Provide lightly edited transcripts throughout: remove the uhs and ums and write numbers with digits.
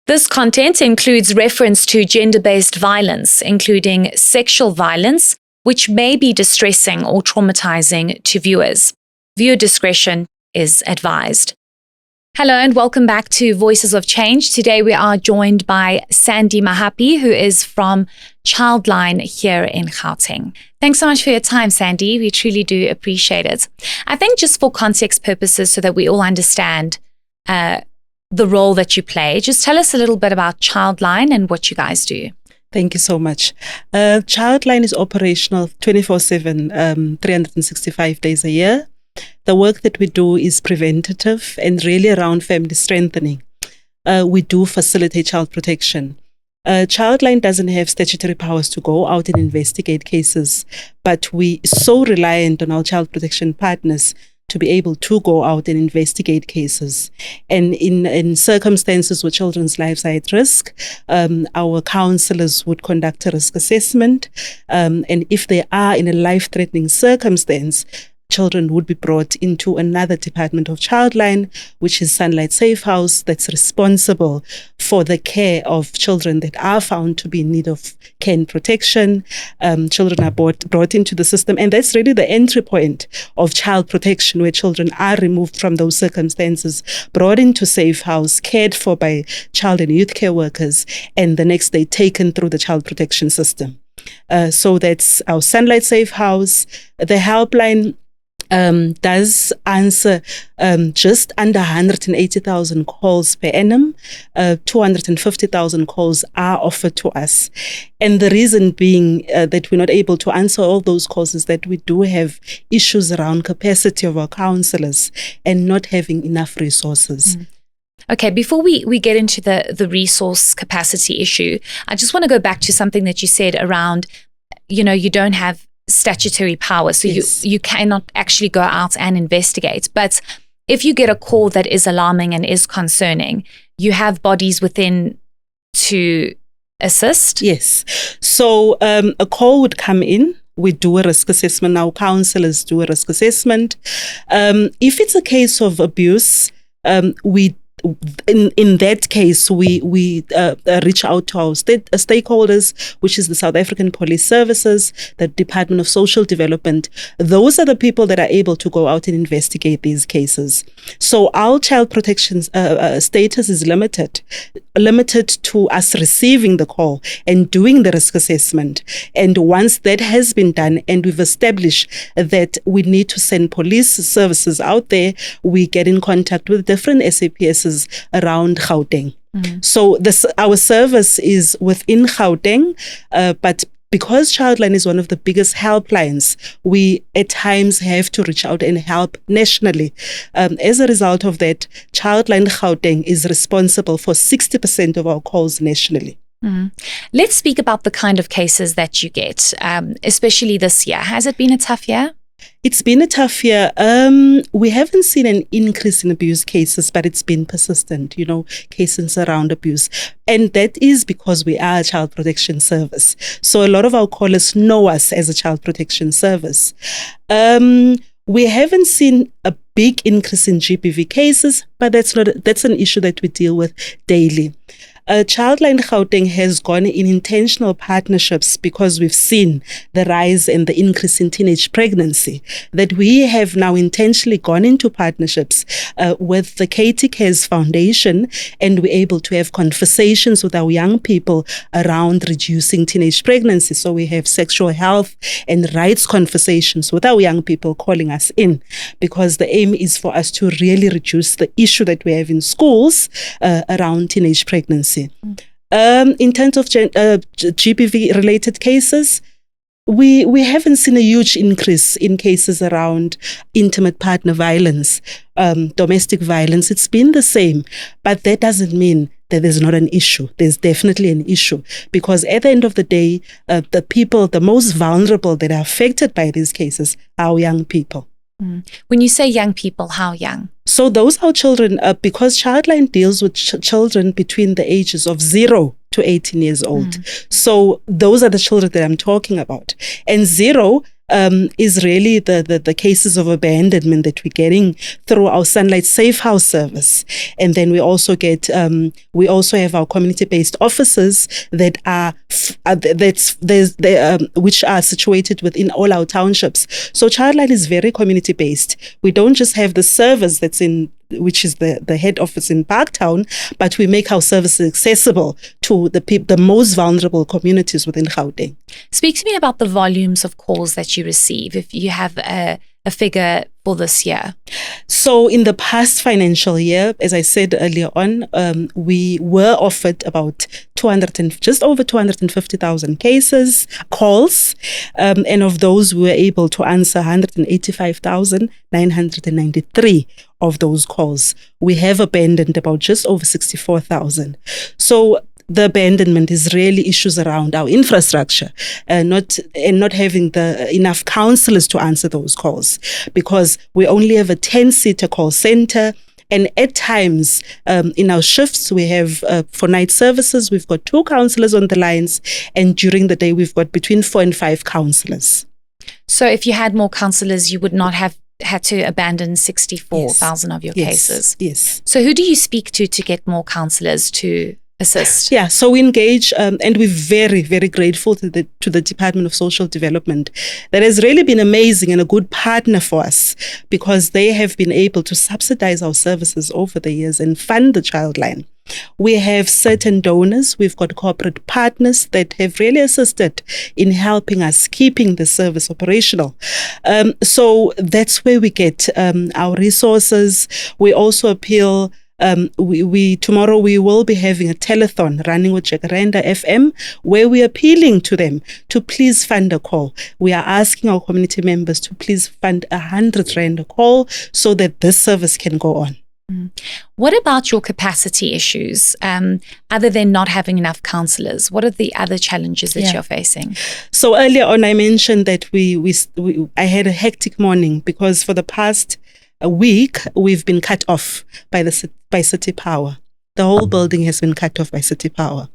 This content includes reference to gender-based violence, including sexual violence, which may be distressing or traumatizing to viewers. Viewer discretion is advised. Hello and welcome back to Voices of Change. Today we are joined by Sandy Mahapi, who is from Childline here in Gauteng. Thanks so much for your time, Sandy. We truly do appreciate it. I think just for context purposes, so that we all understand the role that you play, just tell us a little bit about Childline and what you guys do. Thank you so much. Childline is operational 24/7, 365 days a year. The work that we do is preventative and really around family strengthening. We do facilitate child protection. Childline doesn't have statutory powers to go out and investigate cases, but we are so reliant on our child protection partners to be able to go out and investigate cases. And in circumstances where children's lives are at risk, our counsellors would conduct a risk assessment. And if they are in a life-threatening circumstance, children would be brought into another department of Childline, which is Safe House, that's responsible for the care of children that are found to be in need of care and protection. Children are brought into the system, and that's really the entry point of child protection, where children are removed from those circumstances, brought into Safe House, cared for by child and youth care workers, and the next day taken through the child protection system. So that's our Safe House. The helpline does answer just under 180,000 calls per annum. 250,000 calls are offered to us. And the reason being that we're not able to answer all those calls is that we do have issues around capacity of our counsellors and not having enough resources. Okay, before we get into the resource capacity issue, I just want to go back to something that you said around, you don't have statutory power, so yes. you cannot actually go out and investigate. But if you get a call that is alarming and is concerning, you have bodies within to assist? Yes. So a call would come in. We do a risk assessment. Our counsellors do a risk assessment. If it's a case of abuse, in that case, we reach out to our stakeholders, which is the South African Police Services, the Department of Social Development. Those are the people that are able to go out and investigate these cases. So our child protection status is limited to us receiving the call and doing the risk assessment. And once that has been done and we've established that we need to send police services out there, we get in contact with different SAPSs around Gauteng. So our service is within Gauteng, but because Childline is one of the biggest helplines, we at times have to reach out and help nationally. As a result of that, Childline Gauteng is responsible for 60% of our calls nationally. Let's speak about the kind of cases that you get, especially this year. Has it been a tough year? It's been a tough year. We haven't seen an increase in abuse cases, but it's been persistent, cases around abuse. And that is because we are a child protection service. So a lot of our callers know us as a child protection service. We haven't seen a big increase in GBV cases, but that's an issue that we deal with daily. Childline Gauteng has gone in intentional partnerships because we've seen the rise and the increase in teenage pregnancy, that we have now intentionally gone into partnerships with the Katie Cares Foundation, and we're able to have conversations with our young people around reducing teenage pregnancy. So we have sexual health and rights conversations with our young people calling us in, because the aim is for us to really reduce the issue that we have in schools around teenage pregnancy. In terms of GBV related cases, we haven't seen a huge increase in cases around intimate partner violence, domestic violence. It's been the same, but that doesn't mean that there's not an issue. There's definitely an issue, because at the end of the day, the people, the most vulnerable that are affected by these cases are young people. When you say young people, how young? So those are children, because Childline deals with children between the ages of 0 to 18 years old. So those are the children that I'm talking about. And 0 is really the cases of abandonment that we're getting through our Sunlight Safe House service. And then we also get, we also have our community-based offices that are, which are situated within all our townships. So Childline is very community-based. We don't just have the service which is the head office in Parktown, but we make our services accessible to the most vulnerable communities within Gauteng. Speak to me about the volumes of calls that you receive, if you have a figure for this year. So in the past financial year, as I said earlier on, we were offered about just over 250,000 calls, and of those we were able to answer 185,993 of those calls. We have abandoned about just over 64,000. So the abandonment is really issues around our infrastructure, not having enough counsellors to answer those calls, because we only have a 10-seater call center. And at times in our shifts, we have for night services, we've got 2 counsellors on the lines, and during the day, we've got between 4 and 5 counsellors. So if you had more counsellors, you would not have had to abandon 64,000 of your cases. Yes. So who do you speak to get more counsellors to assist? Yeah, so we engage, and we're very, very grateful to the Department of Social Development. That has really been amazing and a good partner for us, because they have been able to subsidize our services over the years and fund the Childline. We have certain donors. We've got corporate partners that have really assisted in helping us keeping the service operational. So that's where we get our resources. We also appeal. Tomorrow we will be having a telethon running with Jacaranda FM, where we're appealing to them to please fund a call. We are asking our community members to please fund 100 Rand a call so that this service can go on. What about your capacity issues? Other than not having enough counsellors, what are the other challenges that you're facing? So earlier on, I mentioned that I had a hectic morning, because for the past week we've been cut off by City Power. The whole building has been cut off by City Power.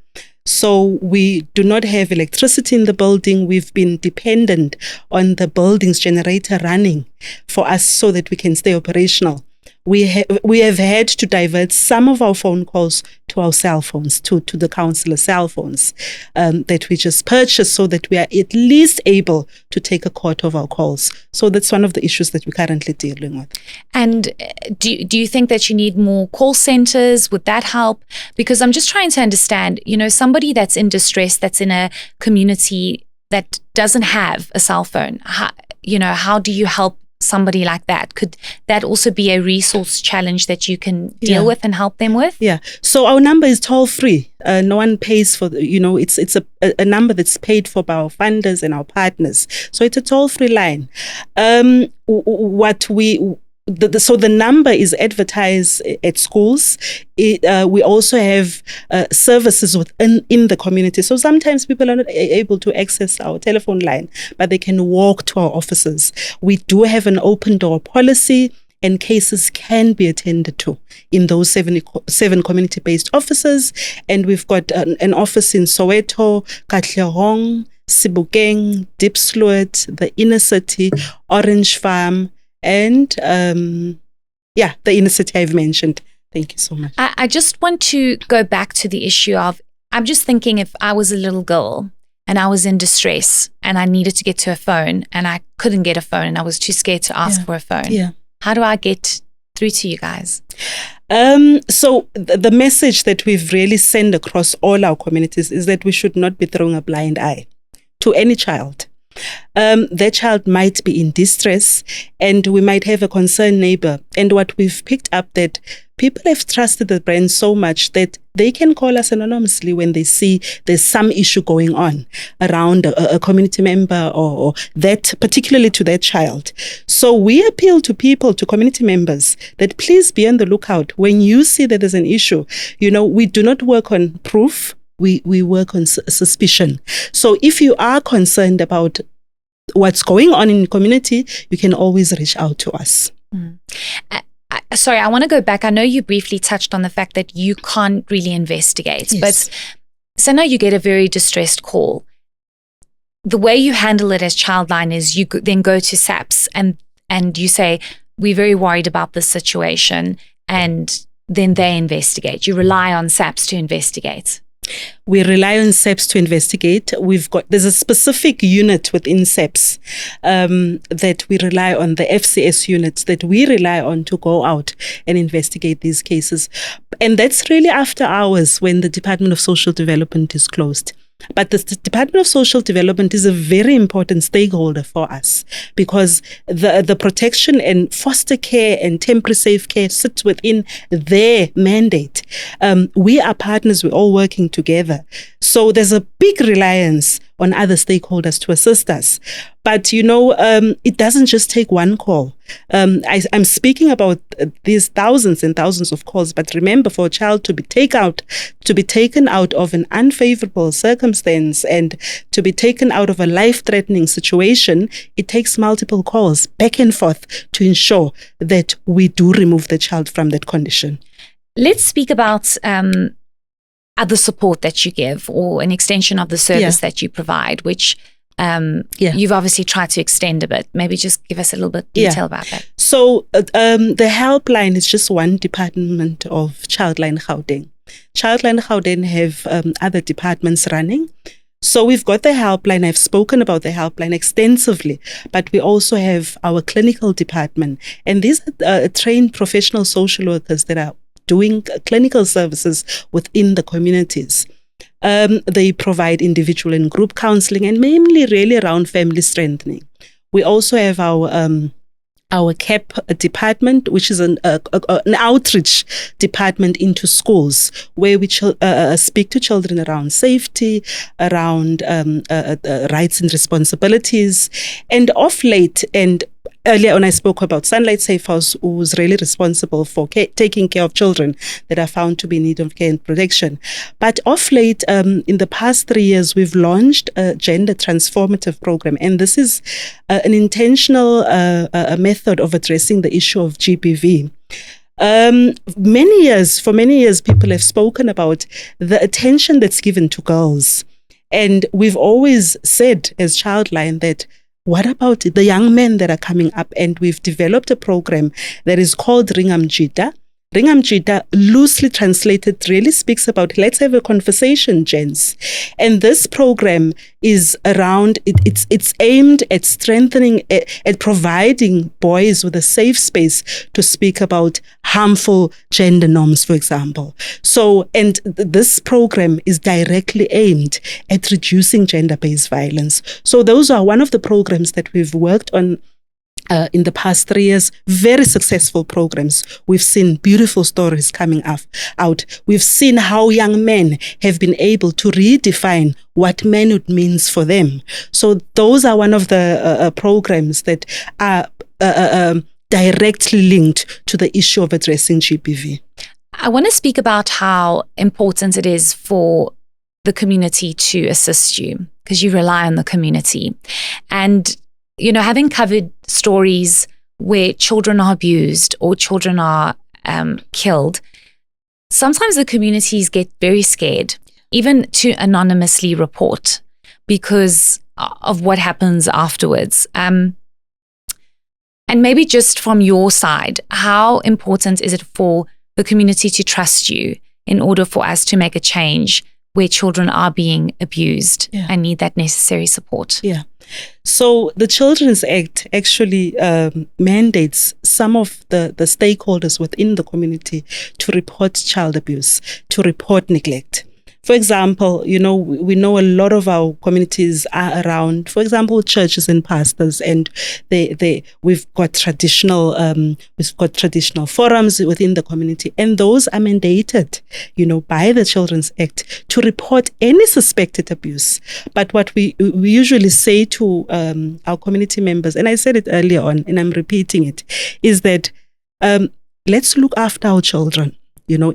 So we do not have electricity in the building. We've been dependent on the building's generator running for us so that we can stay operational. We have had to divert some of our phone calls to our cell phones, to the counsellor cell phones that we just purchased, so that we are at least able to take a quarter of our calls. So that's one of the issues that we're currently dealing with. And do you think that you need more call centres? Would that help? Because I'm just trying to understand, somebody that's in distress, that's in a community that doesn't have a cell phone, how do you help somebody like that? Could that also be a resource challenge that you can deal with and help them with? Yeah. So our number is toll-free. No one pays for, it's a number that's paid for by our funders and our partners. So it's a toll-free line. So the number is advertised at schools. We also have services in the community. So sometimes people are not able to access our telephone line, but they can walk to our offices. We do have an open door policy, and cases can be attended to in those seven community-based offices. And we've got an office in Soweto, Katlehong, Sebokeng, Diepsloot, the inner city, Orange Farm, and the inner city I've mentioned. Thank you so much. I just want to go back to the issue of, I'm just thinking, if I was a little girl and I was in distress and I needed to get to a phone and I couldn't get a phone and I was too scared to ask for a phone. Yeah. How do I get through to you guys? So the message that we've really sent across all our communities is that we should not be throwing a blind eye to any child. Their child might be in distress, and we might have a concerned neighbor. And what we've picked up, that people have trusted the brand so much that they can call us anonymously when they see there's some issue going on around a community member or that, particularly to their child. So we appeal to people, to community members, that please be on the lookout when you see that there's an issue. We do not work on proof. We work on suspicion. So if you are concerned about what's going on in the community, you can always reach out to us. Sorry, I want to go back. I know you briefly touched on the fact that you can't really investigate, but so now you get a very distressed call. the way you handle it as Childline is you then go to SAPS and you say, we're very worried about this situation, and then they investigate. You rely on SAPS to investigate. We rely on SAPS to investigate. There's a specific unit within SAPS that we rely on, the FCS units that we rely on to go out and investigate these cases. And that's really after hours when the Department of Social Development is closed. But the Department of Social Development is a very important stakeholder for us, because the protection and foster care and temporary safe care sits within their mandate. We are partners, we're all working together. So there's a big reliance on other stakeholders to assist us. But, it doesn't just take one call. I'm speaking about these thousands and thousands of calls. But remember, for a child to be taken out of an unfavorable circumstance and to be taken out of a life-threatening situation, it takes multiple calls back and forth to ensure that we do remove the child from that condition. Let's speak about other support that you give, or an extension of the service that you provide, which you've obviously tried to extend a bit. Maybe just give us a little bit detail about that. So the helpline is just one department of Childline Gauteng. Childline Gauteng have other departments running. So we've got the helpline. I've spoken about the helpline extensively, but we also have our clinical department. And these are trained professional social workers that are doing clinical services within the communities. They provide individual and group counseling, and mainly really around family strengthening. We also have our CAP department, which is an outreach department into schools, where we speak to children around safety, around rights and responsibilities. And of late, and earlier on, I spoke about Sunlight Safe House, who was really responsible for taking care of children that are found to be in need of care and protection. But of late, in the past 3 years, we've launched a gender transformative program. And this is an intentional method of addressing the issue of GBV. For many years, people have spoken about the attention that's given to girls. And we've always said as Childline that, what about the young men that are coming up? And we've developed a program that is called Ringamjita. Ringamjita, loosely translated, really speaks about, let's have a conversation, gents. And this program is around, it's aimed at strengthening, at providing boys with a safe space to speak about harmful gender norms, for example. So, and this program is directly aimed at reducing gender-based violence. So those are one of the programs that we've worked on in the past 3 years. Very successful programs. We've seen beautiful stories coming out. We've seen how young men have been able to redefine what manhood means for them. So those are one of the programs that are directly linked to the issue of addressing GBV. I want to speak about how important it is for the community to assist you, because you rely on the community. And having covered stories where children are abused or children are killed, sometimes the communities get very scared, even to anonymously report, because of what happens afterwards. And maybe just from your side, how important is it for the community to trust you in order for us to make a change where children are being abused and need that necessary support? Yeah. So the Children's Act actually mandates some of the stakeholders within the community to report child abuse, to report neglect. For example, we know a lot of our communities are around, for example, churches and pastors, and we've got traditional forums within the community, and those are mandated, by the Children's Act to report any suspected abuse. But what we usually say to our community members, and I said it earlier on, and I'm repeating it, is that let's look after our children.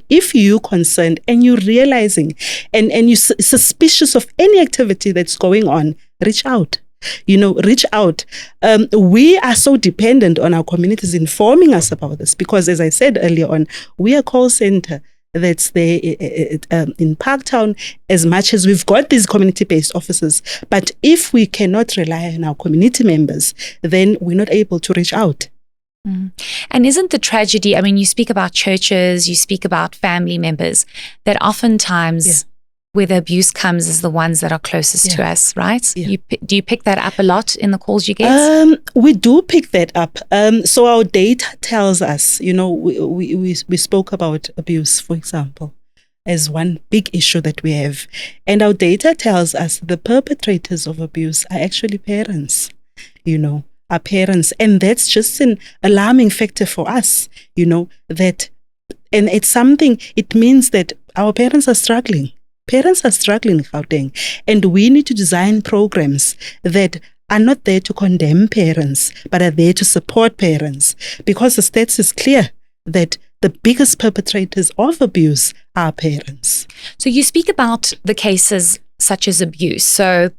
If you're concerned and you're realizing and you're suspicious of any activity that's going on, reach out. Reach out. We are so dependent on our communities informing us about this because, as I said earlier on, we are a call center that's there in Parktown, as much as we've got these community-based officers. But if we cannot rely on our community members, then we're not able to reach out. And isn't the tragedy, I mean, you speak about churches, you speak about family members, that oftentimes where the abuse comes is the ones that are closest to us, right? Yeah. Do you pick that up a lot in the calls you get? We do pick that up. So our data tells us, we spoke about abuse, for example, as one big issue that we have. And our data tells us the perpetrators of abuse are actually parents, our parents. And that's just an alarming factor for us, that, and it's something, it means that our parents are struggling. Parents are struggling in Gauteng, and we need to design programs that are not there to condemn parents, but are there to support parents, because the stats is clear that the biggest perpetrators of abuse are parents. So you speak about the cases such as abuse. So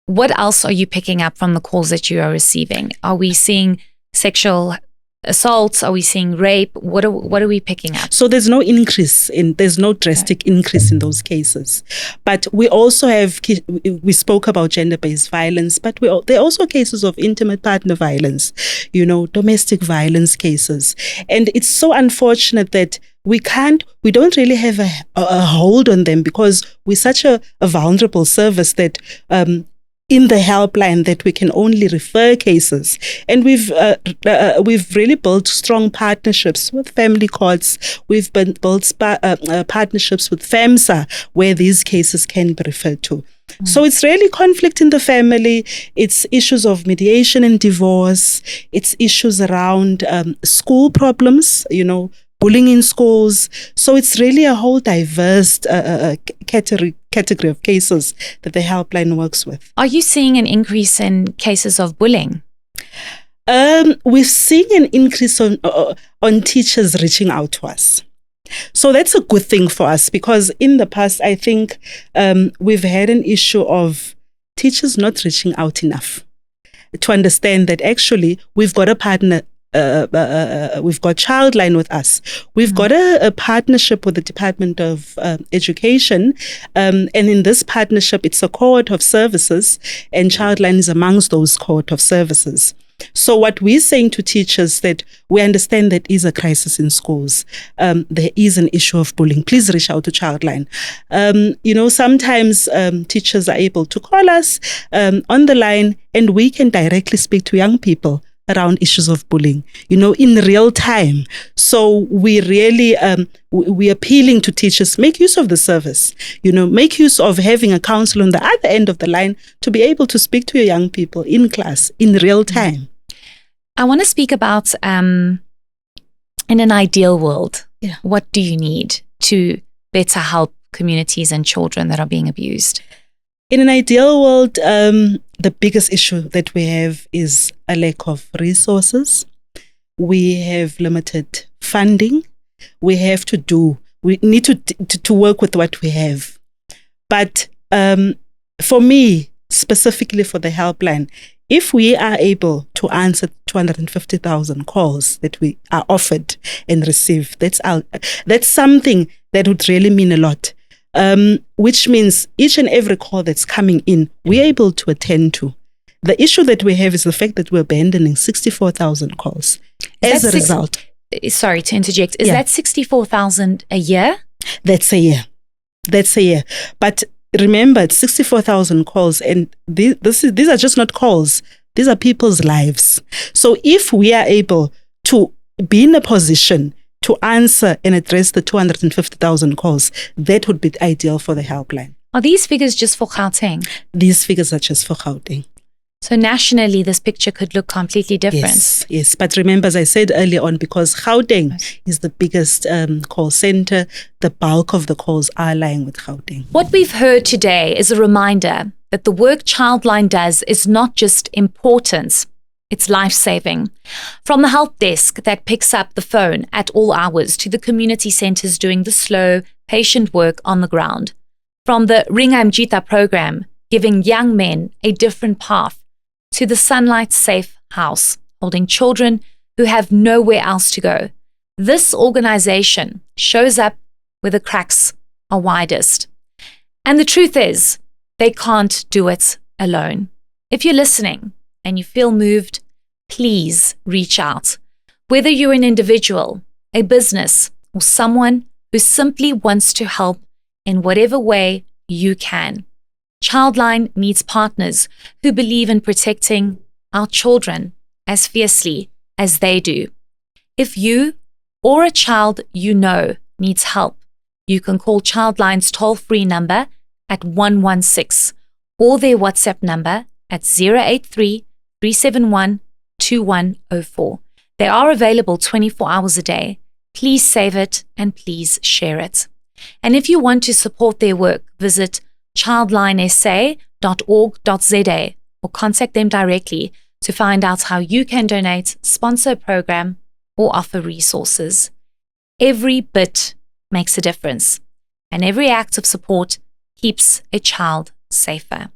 what else are you picking up from the calls that you are receiving? Are we seeing sexual assaults? Are we seeing rape? What are we picking up? So there's no drastic increase in those cases. But we also have, we spoke about gender-based violence, but there are also cases of intimate partner violence, domestic violence cases. And it's so unfortunate that we don't really have a hold on them, because we're such a vulnerable service that in the helpline that we can only refer cases. And we've really built strong partnerships with family courts. We've built partnerships with FAMSA, where these cases can be referred to. So it's really conflict in the family. It's issues of mediation and divorce. It's issues around school problems, bullying in schools. So it's really a whole diverse category of cases that the helpline works with. Are you seeing an increase in cases of bullying? We're seeing an increase on teachers reaching out to us. So that's a good thing for us, because in the past, I think we've had an issue of teachers not reaching out enough to understand that actually we've got a partner. We've got Childline with us. We've got a partnership with the Department of Education. And in this partnership, it's a cohort of services, and Childline is amongst those cohort of services. So what we're saying to teachers, that we understand that is a crisis in schools. There is an issue of bullying. Please reach out to Childline. Sometimes teachers are able to call us on the line, and we can directly speak to young people around issues of bullying, in real time. So we really, we're appealing to teachers, make use of the service, make use of having a counselor on the other end of the line to be able to speak to your young people in class, in real time. I want to speak about, in an ideal world, what do you need to better help communities and children that are being abused? In an ideal world, the biggest issue that we have is a lack of resources. We have limited funding. We need to work with what we have. But for me, specifically for the helpline, if we are able to answer 250,000 calls that we are offered and receive, that's something that would really mean a lot. Which means each and every call that's coming in, we're able to attend to. The issue that we have is the fact that we're abandoning 64,000 calls as a result. Sorry to interject. Is that 64,000 a year? That's a year. But remember, it's 64,000 calls, and these are just not calls. These are people's lives. So if we are able to be in a position to answer and address the 250,000 calls, that would be ideal for the helpline. Are these figures just for Gauteng? These figures are just for Gauteng. So nationally, this picture could look completely different. Yes. But remember, as I said earlier on, because Gauteng is the biggest call center, the bulk of the calls are lying with Gauteng. What we've heard today is a reminder that the work Childline does is not just important, it's life-saving. From the help desk that picks up the phone at all hours to the community centers doing the slow, patient work on the ground. From the Ringa Mjita program, giving young men a different path, to the Sunlight Safe House, holding children who have nowhere else to go. This organization shows up where the cracks are widest. And the truth is, they can't do it alone. If you're listening and you feel moved, please reach out. Whether you're an individual, a business, or someone who simply wants to help in whatever way you can. Childline needs partners who believe in protecting our children as fiercely as they do. If you or a child you know needs help, you can call Childline's toll-free number at 116 or their WhatsApp number at 083 371 2104. They are available 24 hours a day. Please save it and please share it. And if you want to support their work, visit childlinesa.org.za or contact them directly to find out how you can donate, sponsor a program, or offer resources. Every bit makes a difference, and every act of support keeps a child safer.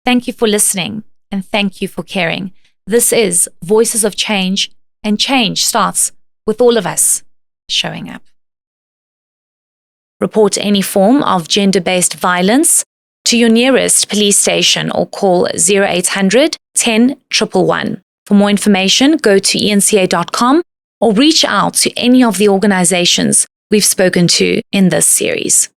Thank you for listening, and thank you for caring. This is Voices of Change, and change starts with all of us showing up. Report any form of gender-based violence to your nearest police station or call 0800 10 111. For more information, go to enca.com or reach out to any of the organizations we've spoken to in this series.